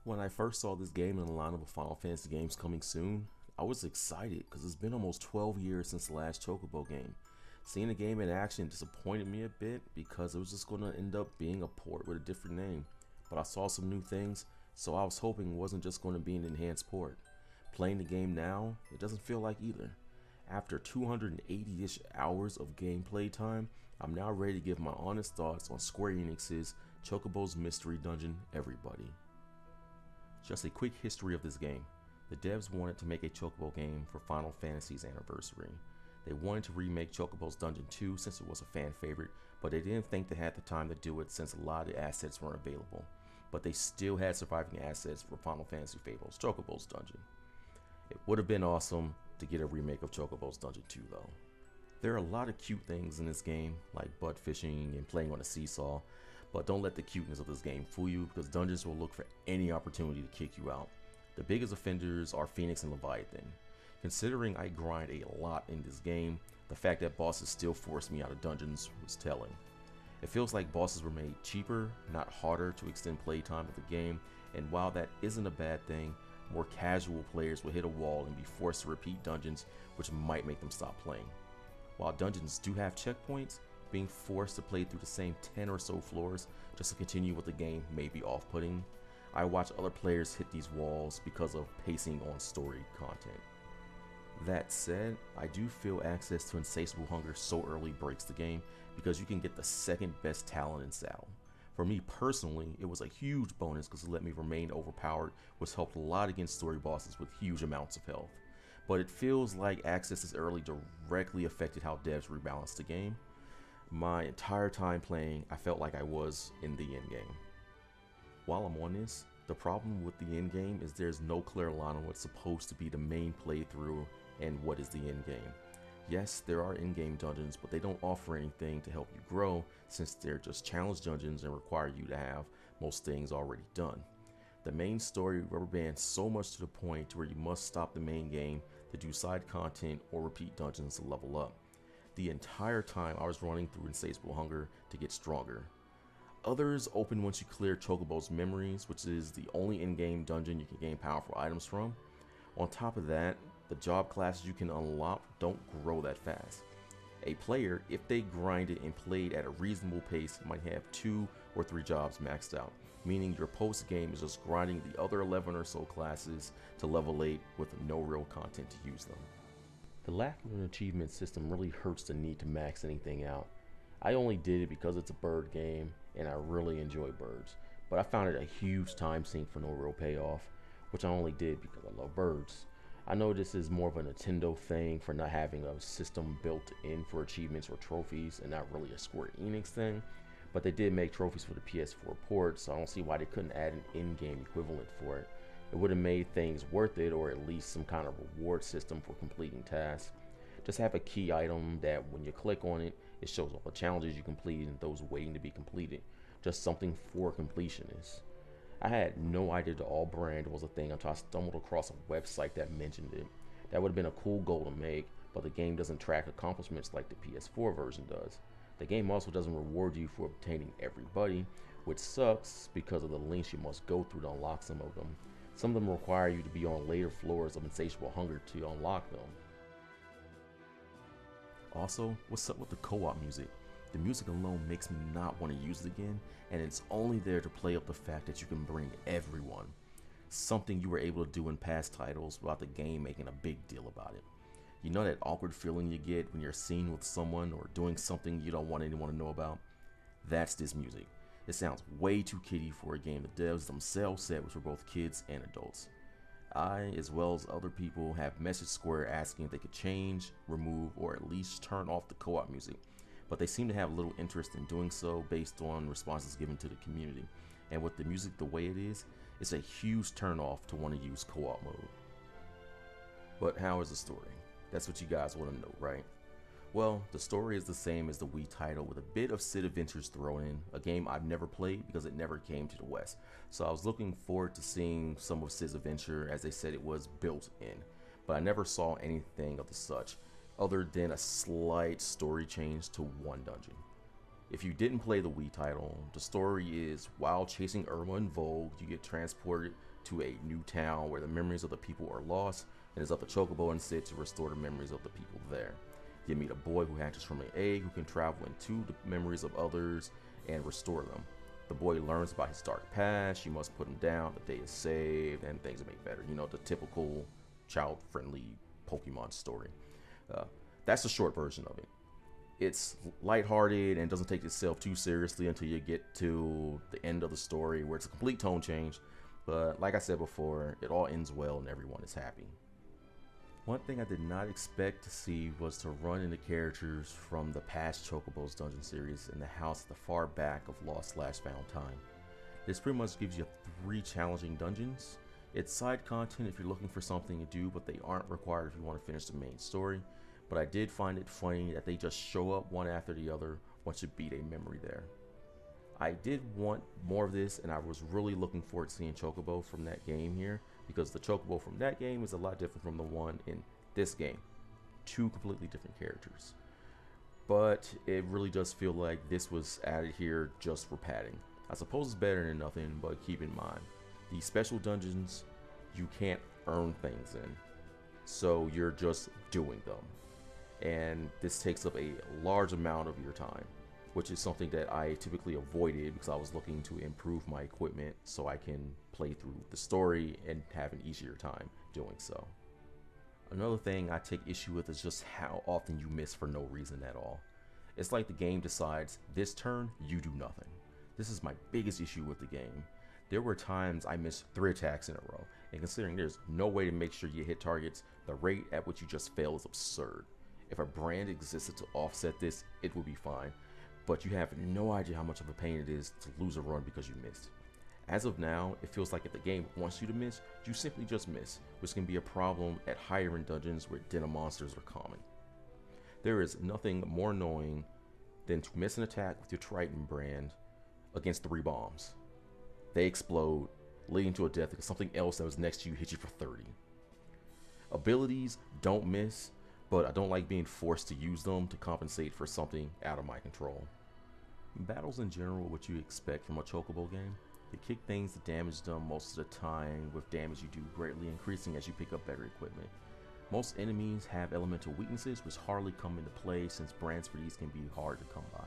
When I first saw this game in the lineup of Final Fantasy games coming soon, I was excited because it's been almost 12 years since the last Chocobo game. Seeing the game in action disappointed me a bit because it was just going to end up being a port with a different name, but I saw some new things, so I was hoping it wasn't just going to be an enhanced port. Playing the game now, it doesn't feel like either. After 280-ish hours of gameplay time, I'm now ready to give my honest thoughts on Square Enix's Chocobo's Mystery Dungeon Everybody. Just a quick history of this game. The devs wanted to make a Chocobo game for Final Fantasy's anniversary. They wanted to remake Chocobo's Dungeon 2 since it was a fan favorite, but they didn't think they had the time to do it since a lot of the assets weren't available. But they still had surviving assets for Final Fantasy Fables Chocobo's Dungeon. It would have been awesome to get a remake of Chocobo's Dungeon 2 though. There are a lot of cute things in this game, like butt fishing and playing on a seesaw, but don't let the cuteness of this game fool you because dungeons will look for any opportunity to kick you out. The biggest offenders are Phoenix and Leviathan. Considering I grind a lot in this game, the fact that bosses still force me out of dungeons was telling. It feels like bosses were made cheaper, not harder to extend playtime of the game, and while that isn't a bad thing, more casual players will hit a wall and be forced to repeat dungeons, which might make them stop playing. While dungeons do have checkpoints, being forced to play through the same 10 or so floors just to continue with the game may be off-putting. I watch other players hit these walls because of pacing on story content. That said, I do feel access to Insatiable Hunger so early breaks the game because you can get the second best talent in Saddle. For me personally, it was a huge bonus because it let me remain overpowered, which helped a lot against story bosses with huge amounts of health. But it feels like access this early directly affected how devs rebalanced the game. My entire time playing, I felt like I was in the endgame. While I'm on this, the problem with the endgame is there's no clear line on what's supposed to be the main playthrough and what is the endgame. Yes, there are in-game dungeons, but they don't offer anything to help you grow since they're just challenge dungeons and require you to have most things already done. The main story rubber bands so much to the point where you must stop the main game to do side content or repeat dungeons to level up. The entire time I was running through Insatiable Hunger to get stronger. Others open once you clear Chocobo's Memories, which is the only in-game dungeon you can gain powerful items from. On top of that, the job classes you can unlock don't grow that fast. A player, if they grinded and played at a reasonable pace, might have 2 or 3 jobs maxed out, meaning your post-game is just grinding the other 11 or so classes to level 8 with no real content to use them. The lack of an achievement system really hurts the need to max anything out. I only did it because it's a bird game and I really enjoy birds, but I found it a huge time sink for no real payoff, which I only did because I love birds. I know this is more of a Nintendo thing for not having a system built in for achievements or trophies and not really a Square Enix thing, but they did make trophies for the PS4 port, so I don't see why they couldn't add an in-game equivalent for it. It would have made things worth it, or at least some kind of reward system for completing tasks. Just have a key item that when you click on it, it shows all the challenges you completed and those waiting to be completed. Just something for completionists. I had no idea the All Brand was a thing until I stumbled across a website that mentioned it. That would have been a cool goal to make, but the game doesn't track accomplishments like the PS4 version does. The game also doesn't reward you for obtaining everybody, which sucks because of the links you must go through to unlock some of them. Some of them require you to be on later floors of Insatiable Hunger to unlock them. Also, what's up with the co-op music? The music alone makes me not want to use it again, and it's only there to play up the fact that you can bring everyone. Something you were able to do in past titles without the game making a big deal about it. You know that awkward feeling you get when you're seen with someone or doing something you don't want anyone to know about? That's this music. It sounds way too kiddie for a game the devs themselves said was for both kids and adults. I, as well as other people, have messaged Square asking if they could change, remove, or at least turn off the co-op music, but they seem to have little interest in doing so based on responses given to the community. And with the music the way it is, it's a huge turn off to want to use co-op mode. But how is the story? That's what you guys want to know, right? Well, the story is the same as the Wii title with a bit of Sid Adventures thrown in, a game I've never played because it never came to the West. So I was looking forward to seeing some of Sid's adventure as they said it was built in, but I never saw anything of the such other than a slight story change to one dungeon. If you didn't play the Wii title, the story is while chasing Irma and Vogue, you get transported to a new town where the memories of the people are lost, and it's up to Chocobo instead to restore the memories of the people there. You meet a boy who hatches from an egg who can travel into the memories of others and restore them. The boy learns about his dark past, you must put him down, the day is saved, and things are made better. You know, the typical child-friendly Pokemon story. That's the short version of it. It's lighthearted and doesn't take itself too seriously until you get to the end of the story where it's a complete tone change. But like I said before, it all ends well and everyone is happy. One thing I did not expect to see was to run into characters from the past Chocobo's Dungeon series in the house at the far back of Lost/Found Time. This pretty much gives you 3 challenging dungeons. It's side content if you're looking for something to do, but they aren't required if you want to finish the main story. But I did find it funny that they just show up one after the other once you beat a memory there. I did want more of this, and I was really looking forward to seeing Chocobo from that game here, because the Chocobo from that game is a lot different from the one in this game. 2 completely different characters. But it really does feel like this was added here just for padding. I suppose it's better than nothing, but keep in mind, these special dungeons, you can't earn things in. So you're just doing them. And this takes up a large amount of your time, which is something that I typically avoided because I was looking to improve my equipment so I can play through the story and have an easier time doing so. Another thing I take issue with is just how often you miss for no reason at all. It's like the game decides, this turn, you do nothing. This is my biggest issue with the game. There were times I missed 3 attacks in a row, and considering there's no way to make sure you hit targets, the rate at which you just fail is absurd. If a brand existed to offset this, it would be fine, but you have no idea how much of a pain it is to lose a run because you missed. As of now, it feels like if the game wants you to miss, you simply just miss, which can be a problem at higher end dungeons where den of monsters are common. There is nothing more annoying than to miss an attack with your Triton brand against 3 bombs. They explode, leading to a death because something else that was next to you hit you for 30. Abilities don't miss, but I don't like being forced to use them to compensate for something out of my control. Battles in general are what you expect from a Chocobo game. You kick things to damage them most of the time, with damage you do greatly increasing as you pick up better equipment. Most enemies have elemental weaknesses which hardly come into play since brands for these can be hard to come by.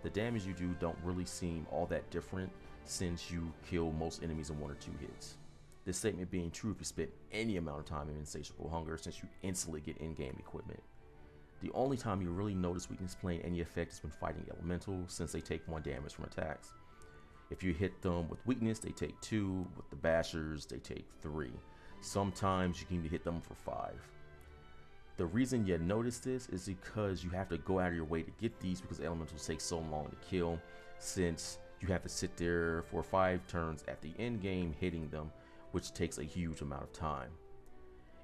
The damage you do don't really seem all that different since you kill most enemies in 1 or 2 hits. This statement being true if you spend any amount of time in Insatiable Hunger, since you instantly get in-game equipment. The only time you really notice weakness playing any effect is when fighting elementals, since they take 1 damage from attacks. If you hit them with weakness, they take 2, with the bashers, they take 3. Sometimes you can even hit them for 5. The reason you notice this is because you have to go out of your way to get these because elementals take so long to kill, since you have to sit there for 5 turns at the end game hitting them, which takes a huge amount of time.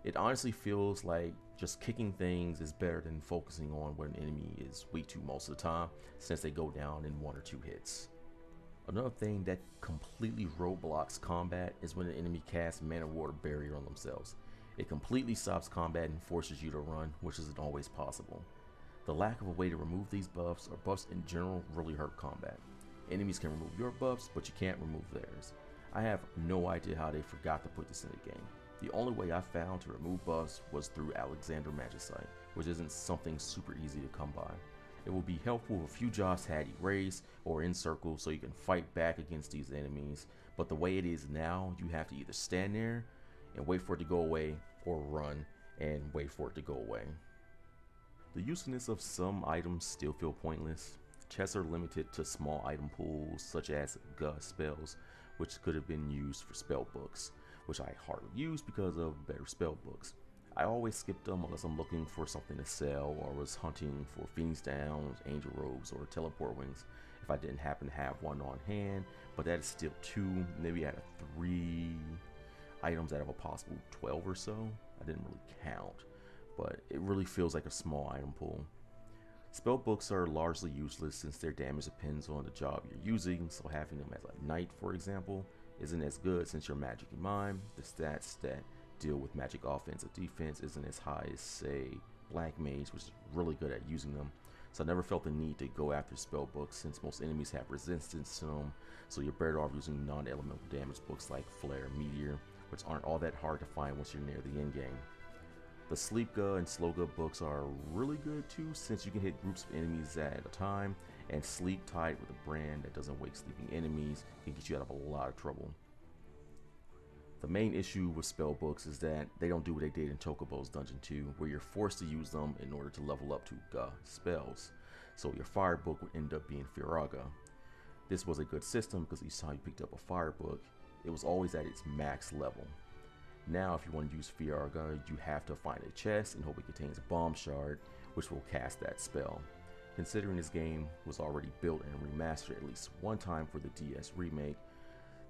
It honestly feels like just kicking things is better than focusing on what an enemy is weak to most of the time, since they go down in 1 or 2 hits. Another thing that completely roadblocks combat is when an enemy casts Mana Water Barrier on themselves. It completely stops combat and forces you to run, which isn't always possible. The lack of a way to remove these buffs, or buffs in general, really hurt combat. Enemies can remove your buffs, but you can't remove theirs. I have no idea how they forgot to put this in the game. The only way I found to remove buffs was through Alexander Magicite, which isn't something super easy to come by. It will be helpful if a few jobs had erase or encircle so you can fight back against these enemies, but the way it is now, you have to either stand there and wait for it to go away, or run and wait for it to go away. The usefulness of some items still feel pointless. Chests are limited to small item pools such as gust spells, which could have been used for spell books, which I hardly use because of better spell books. I always skip them unless I'm looking for something to sell or was hunting for Phoenix Downs, Angel Robes, or Teleport Wings if I didn't happen to have one on hand, but that is still 2, maybe out of 3 items out of a possible 12 or so. I didn't really count, but it really feels like a small item pool. Spell books are largely useless since their damage depends on the job you're using, so having them as a knight, for example, isn't as good since your magic in mind. The stats that deal with magic offense or defense isn't as high as, say, Black Mage, which is really good at using them. so I never felt the need to go after spell books since most enemies have resistance to them, so you're better off using non-elemental damage books like Flare, Meteor, which aren't all that hard to find once you're near the end game. The Sleepga and Slowga books are really good too, since you can hit groups of enemies at a time, and Sleep tied with a brand that doesn't wake sleeping enemies can get you out of a lot of trouble. The main issue with spell books is that they don't do what they did in Chocobo's Dungeon 2, where you're forced to use them in order to level up to Ga spells. So your fire book would end up being Firaga. This was a good system because each time you picked up a fire book, it was always at its max level. Now if you want to use Firaga, you have to find a chest and hope it contains a bomb shard, which will cast that spell. Considering this game was already built and remastered at least one time for the DS remake,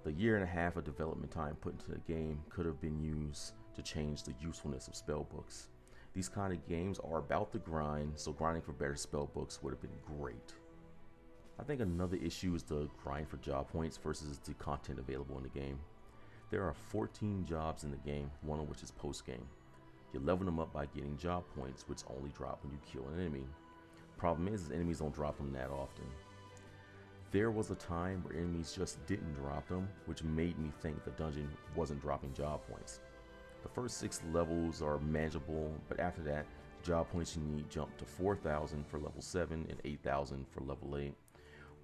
the year and a half of development time put into the game could have been used to change the usefulness of spellbooks. These kind of games are about the grind, so grinding for better spellbooks would have been great. I think another issue is the grind for job points versus the content available in the game. There are 14 jobs in the game, one of which is post-game. You level them up by getting job points, which only drop when you kill an enemy. Problem is enemies don't drop them that often. There was a time where enemies just didn't drop them, which made me think the dungeon wasn't dropping job points. The first 6 levels are manageable, but after that, the job points you need jump to 4,000 for level 7 and 8,000 for level 8.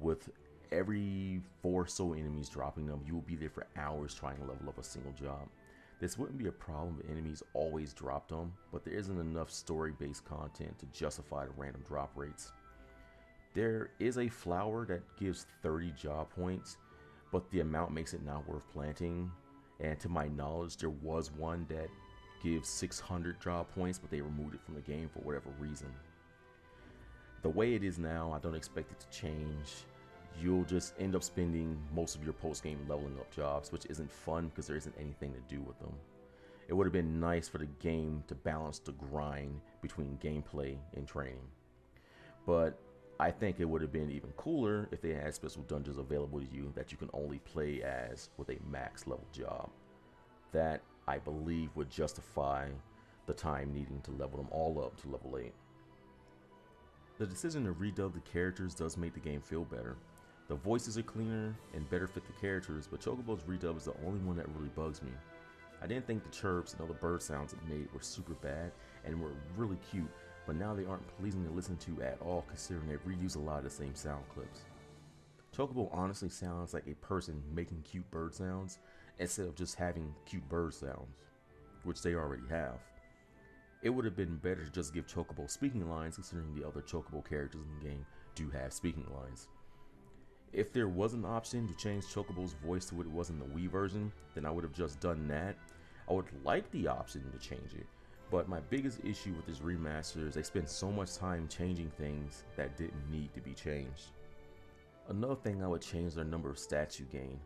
With every 4 or so enemies dropping them, you will be there for hours trying to level up a single job. This wouldn't be a problem if enemies always dropped them, but there isn't enough story-based content to justify the random drop rates. There is a flower that gives 30 job points, but the amount makes it not worth planting. And to my knowledge, there was one that gives 600 job points, but they removed it from the game for whatever reason. The way it is now, I don't expect it to change. You'll just end up spending most of your post-game leveling up jobs, which isn't fun because there isn't anything to do with them. It would have been nice for the game to balance the grind between gameplay and training. But I think it would have been even cooler if they had special dungeons available to you that you can only play as with a max level job. That, I believe, would justify the time needing to level them all up to level 8. The decision to redub the characters does make the game feel better. The voices are cleaner and better fit the characters, but Chocobo's redub is the only one that really bugs me. I didn't think the chirps and other bird sounds it made were super bad and were really cute, but now they aren't pleasing to listen to at all considering they reuse a lot of the same sound clips. Chocobo honestly sounds like a person making cute bird sounds instead of just having cute bird sounds, which they already have. It would have been better to just give Chocobo speaking lines considering the other Chocobo characters in the game do have speaking lines. If there was an option to change Chocobo's voice to what it was in the Wii version, then I would have just done that. I would like the option to change it, but my biggest issue with this remaster is they spent so much time changing things that didn't need to be changed. Another thing I would change is the number of stats you gain.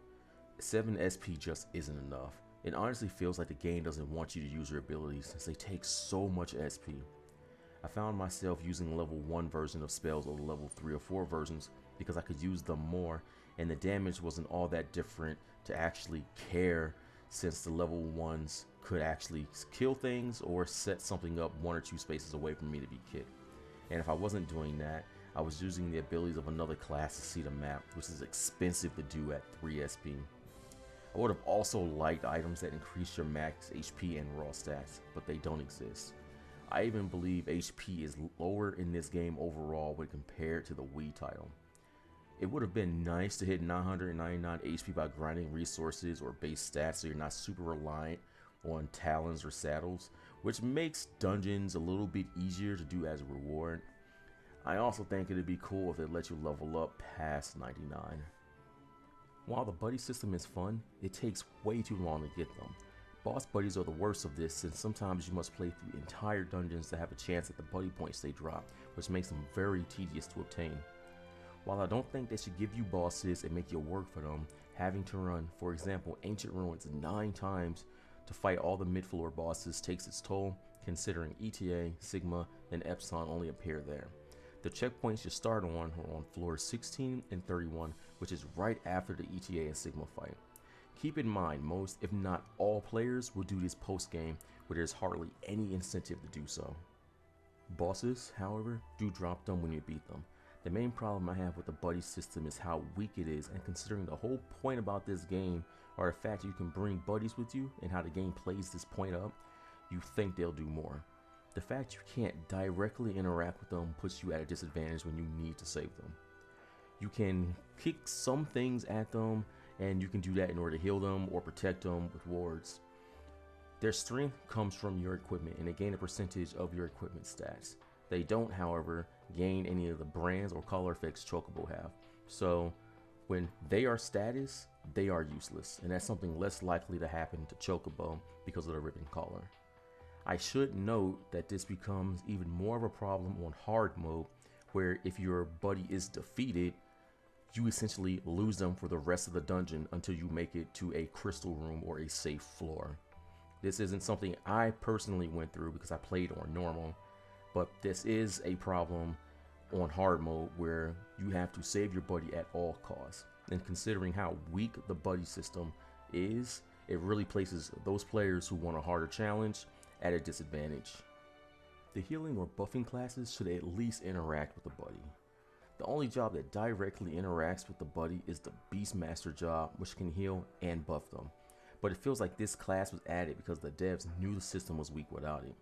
7 SP just isn't enough. It honestly feels like the game doesn't want you to use your abilities since they take so much SP. I found myself using level 1 version of spells over level 3 or 4 versions because I could use them more, and the damage wasn't all that different to actually care since the level 1s could actually kill things or set something up 1 or 2 spaces away from me to be kicked. And if I wasn't doing that, I was using the abilities of another class to see the map, which is expensive to do at 3 SP. I would have also liked items that increase your max HP and raw stats, but they don't exist. I even believe HP is lower in this game overall when compared to the Wii title. It would have been nice to hit 999 HP by grinding resources or base stats so you're not super reliant on talons or saddles, which makes dungeons a little bit easier to do as a reward. I also think it'd be cool if they let you level up past 99. While the buddy system is fun, it takes way too long to get them. Boss buddies are the worst of this since sometimes you must play through entire dungeons to have a chance at the buddy points they drop, which makes them very tedious to obtain. While I don't think they should give you bosses and make you work for them, having to run, for example, Ancient Ruins 9 times to fight all the mid-floor bosses takes its toll, considering ETA, Sigma, and Epsilon only appear there. The checkpoints you start on are on floors 16 and 31, which is right after the ETA and Sigma fight. Keep in mind, most, if not all players, will do this post-game where there's hardly any incentive to do so. Bosses, however, do drop them when you beat them. The main problem I have with the buddy system is how weak it is, and considering the whole point about this game are the fact you can bring buddies with you and how the game plays this point up, you think they'll do more. The fact you can't directly interact with them puts you at a disadvantage when you need to save them. You can kick some things at them, and you can do that in order to heal them or protect them with wards. Their strength comes from your equipment, and they gain a percentage of your equipment stats. They don't, however, gain any of the brands or color effects Chocobo have. So when they are status, they are useless, and that's something less likely to happen to Chocobo because of the ribbon collar. I should note that this becomes even more of a problem on hard mode, where if your buddy is defeated, you essentially lose them for the rest of the dungeon until you make it to a crystal room or a safe floor. This isn't something I personally went through because I played on normal, but this is a problem on hard mode where you have to save your buddy at all costs. And considering how weak the buddy system is, it really places those players who want a harder challenge at a disadvantage. The healing or buffing classes should at least interact with the buddy. The only job that directly interacts with the buddy is the Beastmaster job, which can heal and buff them. But it feels like this class was added because the devs knew the system was weak without it.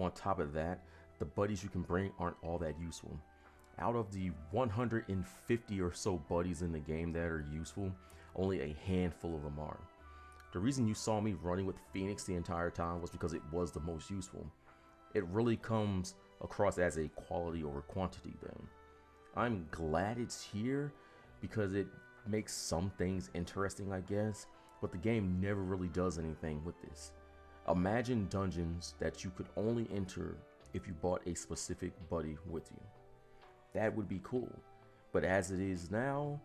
On top of that, the buddies you can bring aren't all that useful. Out of the 150 or so buddies in the game that are useful, only a handful of them are. The reason you saw me running with Phoenix the entire time was because it was the most useful. It really comes across as a quality over quantity thing. I'm glad it's here because it makes some things interesting, I guess, but the game never really does anything with this. Imagine dungeons that you could only enter if you bought a specific buddy with you. That would be cool, but as it is now,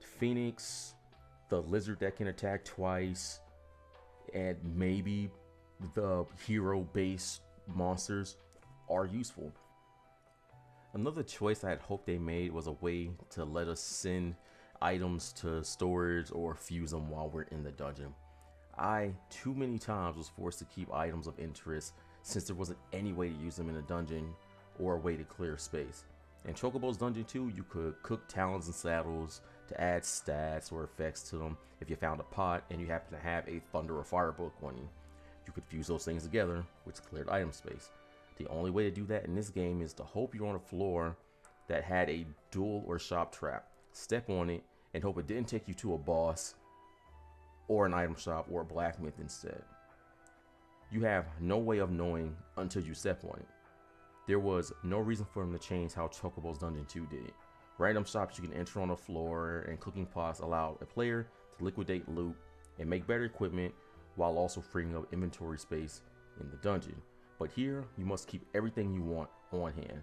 Phoenix, the lizard that can attack twice, and maybe the hero-based monsters are useful. Another choice I had hoped they made was a way to let us send items to storage or fuse them while we're in the dungeon. I, too many times, was forced to keep items of interest since there wasn't any way to use them in a dungeon or a way to clear space. In Chocobo's Dungeon 2, you could cook talons and saddles to add stats or effects to them if you found a pot and you happen to have a thunder or fire book on you. You could fuse those things together, which cleared item space. The only way to do that in this game is to hope you're on a floor that had a duel or shop trap. Step on it and hope it didn't take you to a boss or an item shop or a blacksmith instead. You have no way of knowing until you step on it. There was no reason for them to change how Chocobo's Dungeon 2 did it. Random shops you can enter on the floor and cooking pots allow a player to liquidate loot and make better equipment while also freeing up inventory space in the dungeon. But here, you must keep everything you want on hand.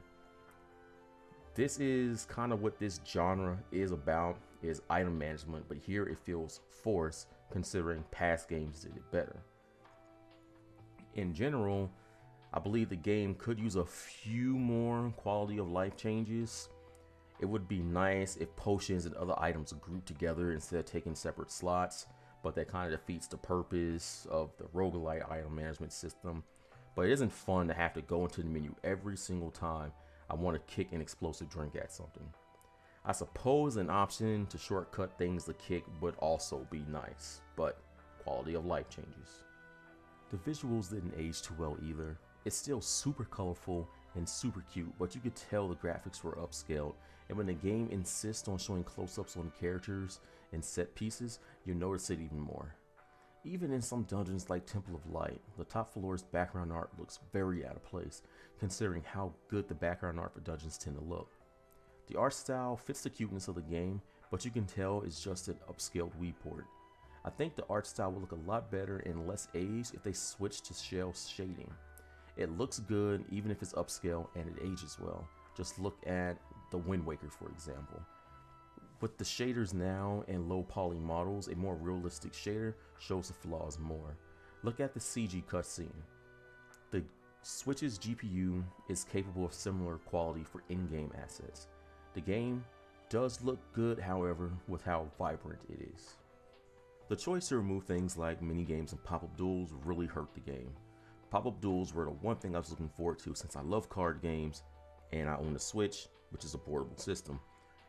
This is kind of what this genre is about, is item management, but here it feels forced considering past games did it better. In general, I believe the game could use a few more quality of life changes. It would be nice if potions and other items are grouped together instead of taking separate slots, but that kind of defeats the purpose of the roguelite item management system. But it isn't fun to have to go into the menu every single time I want to kick an explosive drink at something. I suppose an option to shortcut things to kick would also be nice, but quality of life changes. The visuals didn't age too well either. It's still super colorful and super cute, but you could tell the graphics were upscaled, and when the game insists on showing close-ups on characters and set pieces, you notice it even more. Even in some dungeons like Temple of Light, the top floor's background art looks very out of place, considering how good the background art for dungeons tend to look. The art style fits the cuteness of the game, but you can tell it's just an upscaled Wii port. I think the art style would look a lot better and less aged if they switched to shell shading. It looks good even if it's upscale and it ages well. Just look at the Wind Waker, for example. With the shaders now and low poly models, a more realistic shader shows the flaws more. Look at the CG cutscene. The Switch's GPU is capable of similar quality for in-game assets. The game does look good, however, with how vibrant it is. The choice to remove things like minigames and pop-up duels really hurt the game. Pop-up duels were the one thing I was looking forward to since I love card games and I own a Switch, which is a portable system.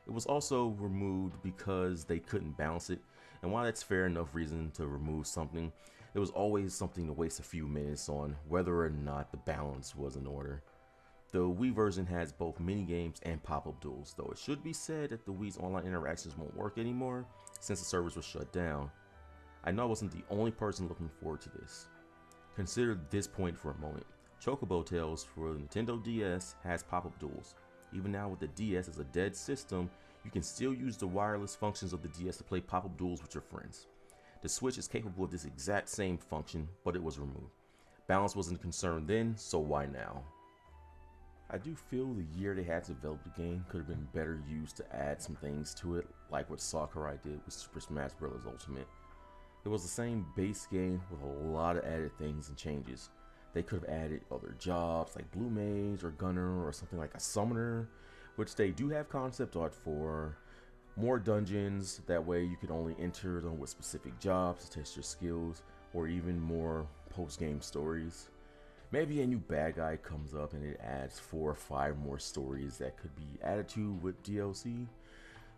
It was also removed because they couldn't balance it, and while that's fair enough reason to remove something, it was always something to waste a few minutes on whether or not the balance was in order. The Wii version has both mini games and pop-up duels, though it should be said that the Wii's online interactions won't work anymore since the servers were shut down. I know I wasn't the only person looking forward to this. Consider this point for a moment. Chocobo Tales for the Nintendo DS has pop-up duels. Even now with the DS as a dead system, you can still use the wireless functions of the DS to play pop-up duels with your friends. The Switch is capable of this exact same function, but it was removed. Balance wasn't a concern then, so why now? I do feel the year they had to develop the game could have been better used to add some things to it, like what Sakurai did with Super Smash Bros. Ultimate. It was the same base game with a lot of added things and changes. They could have added other jobs like Blue Mage or Gunner or something like a Summoner, which they do have concept art for. More dungeons, that way you could only enter them with specific jobs to test your skills, or even more post-game stories. Maybe a new bad guy comes up and it adds 4 or 5 more stories that could be added to with DLC.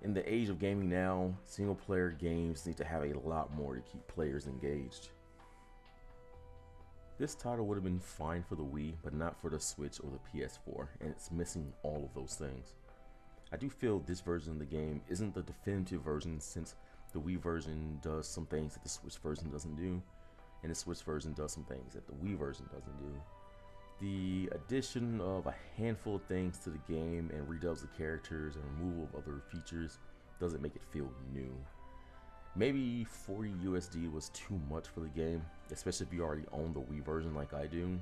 In the age of gaming now, single player games need to have a lot more to keep players engaged. This title would have been fine for the Wii, but not for the Switch or the PS4, and it's missing all of those things. I do feel this version of the game isn't the definitive version since the Wii version does some things that the Switch version doesn't do, and the Switch version does some things that the Wii version doesn't do. The addition of a handful of things to the game and redubs the characters and removal of other features doesn't make it feel new. Maybe 40 USD was too much for the game, especially if you already own the Wii version like I do.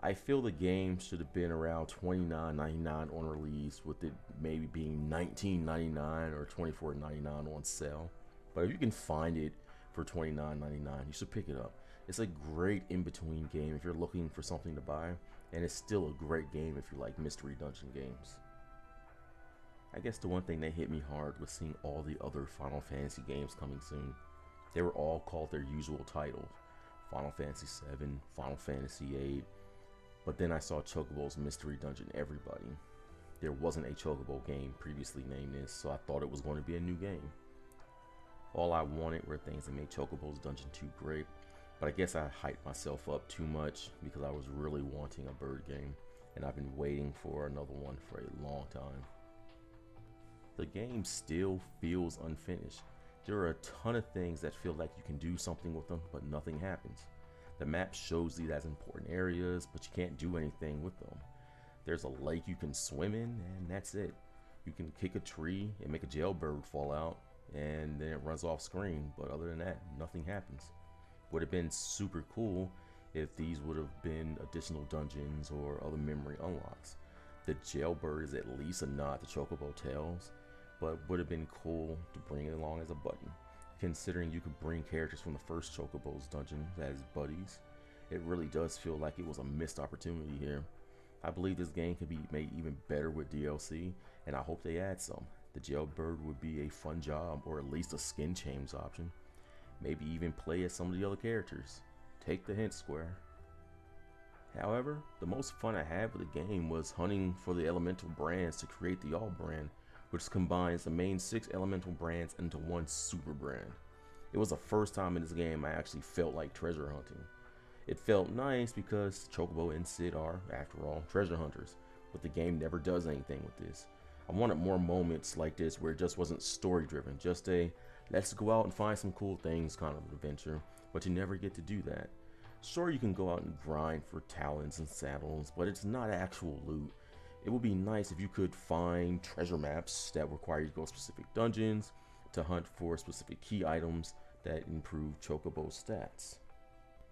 I feel the game should have been around $29.99 on release, with it maybe being $19.99 or $24.99 on sale. But if you can find it for $29.99, you should pick it up. It's a great in-between game if you're looking for something to buy, and it's still a great game if you like mystery dungeon games. I guess the one thing that hit me hard was seeing all the other Final Fantasy games coming soon. They were all called their usual titles: Final Fantasy VII, Final Fantasy VIII, but then I saw Chocobo's Mystery Dungeon Everybody. There wasn't a Chocobo game previously named this, so I thought it was going to be a new game. All I wanted were things that made Chocobo's Dungeon 2 great, but I guess I hyped myself up too much because I was really wanting a bird game, and I've been waiting for another one for a long time. The game still feels unfinished. There are a ton of things that feel like you can do something with them, but nothing happens. The map shows you as important areas, but you can't do anything with them. There's a lake you can swim in, and that's it. You can kick a tree and make a jailbird fall out, and then it runs off screen, but other than that, nothing happens. Would have been super cool if these would have been additional dungeons or other memory unlocks. The jailbird is at least a nod to Chocobo Tales, but would have been cool to bring it along as a buddy. Considering you could bring characters from the first Chocobo's dungeon as buddies, it really does feel like it was a missed opportunity here. I believe this game could be made even better with DLC, and I hope they add some. The jailbird would be a fun job, or at least a skin change option. Maybe even play as some of the other characters. Take the hint, Square. However, the most fun I had with the game was hunting for the elemental brands to create the All brand, which combines the main 6 elemental brands into one super brand. It was the first time in this game I actually felt like treasure hunting. It felt nice because Chocobo and Sid are, after all, treasure hunters, but the game never does anything with this. I wanted more moments like this where it just wasn't story driven, just a let's go out and find some cool things kind of adventure, but you never get to do that. Sure, you can go out and grind for talons and saddles, but it's not actual loot. It would be nice if you could find treasure maps that require you to go to specific dungeons to hunt for specific key items that improve Chocobo's stats.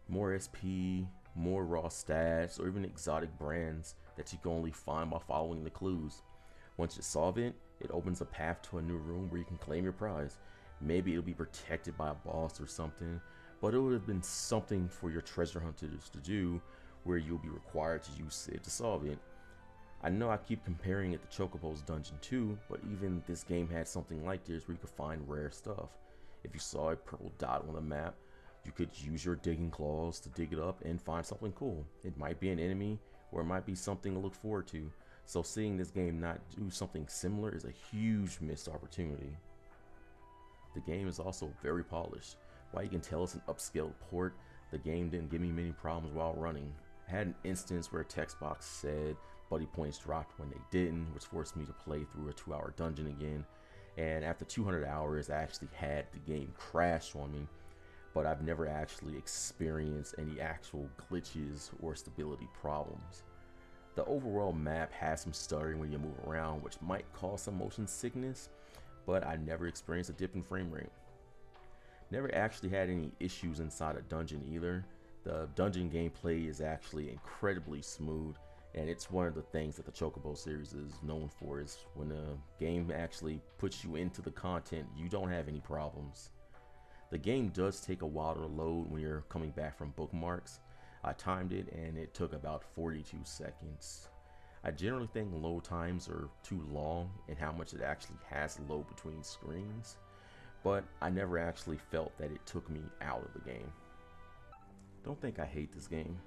More SP, more raw stats, or even exotic brands that you can only find by following the clues. Once you solve it, it opens a path to a new room where you can claim your prize. Maybe it'll be protected by a boss or something, but it would have been something for your treasure hunters to do where you'll be required to use Sid to solve it. I know I keep comparing it to Chocobo's Dungeon 2, but even this game had something like this where you could find rare stuff. If you saw a purple dot on the map, You could use your digging claws to dig it up and find something cool. It might be an enemy or it might be something to look forward to. So seeing this game not do something similar is a huge missed opportunity. The game is also very polished. While you can tell it's an upscaled port, the game didn't give me many problems while running. I had an instance where a text box said buddy points dropped when they didn't, which forced me to play through a 2-hour dungeon again. And after 200 hours, I actually had the game crash on me, but I've never actually experienced any actual glitches or stability problems. The overall map has some stuttering when you move around, which might cause some motion sickness, but I never experienced a dip in frame rate. Never actually had any issues inside a dungeon either. The dungeon gameplay is actually incredibly smooth, and it's one of the things that the Chocobo series is known for, is when the game actually puts you into the content, you don't have any problems. The game does take a while to load when you're coming back from bookmarks. I timed it and it took about 42 seconds. I generally think load times are too long and how much it actually has to load between screens, but I never actually felt that it took me out of the game. Don't think I hate this game.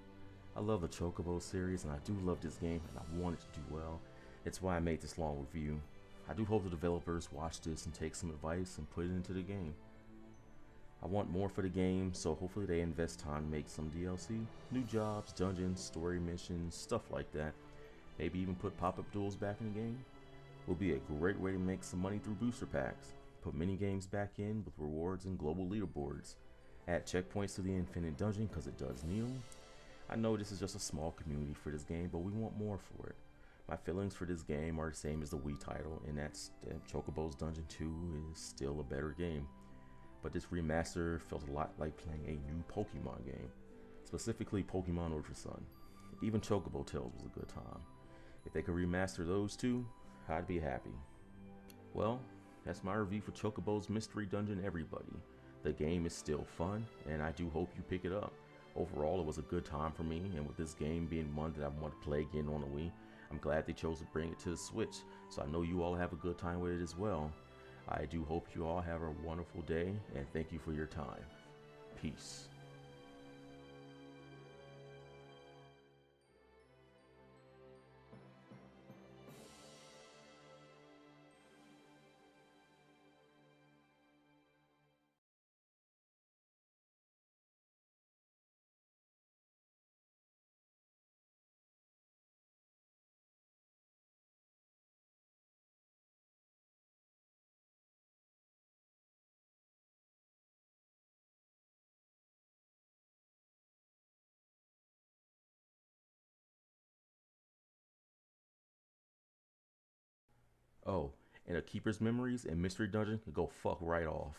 I love the Chocobo series and I do love this game and I want it to do well. It's why I made this long review. I do hope the developers watch this and take some advice and put it into the game. I want more for the game, so hopefully they invest time to make some DLC, new jobs, dungeons, story missions, stuff like that. Maybe even put pop-up duels back in the game. Will be a great way to make some money through booster packs. Put mini games back in with rewards and global leaderboards. Add checkpoints to the Infinite Dungeon because it does need them. I know this is just a small community for this game, but we want more for it. My feelings for this game are the same as the Wii title, and that's that Chocobo's Dungeon 2 is still a better game. But this remaster felt a lot like playing a new Pokemon game, specifically Pokemon Ultra Sun. Even Chocobo Tales was a good time. If they could remaster those two, I'd be happy. Well, that's my review for Chocobo's Mystery Dungeon Everybody. The game is still fun, and I do hope you pick it up. Overall, it was a good time for me, and with this game being one that I want to play again on the Wii, I'm glad they chose to bring it to the Switch, so I know you all have a good time with it as well. I do hope you all have a wonderful day, and thank you for your time. Peace. Oh, and a Keeper's Memories and Mystery Dungeon can go fuck right off.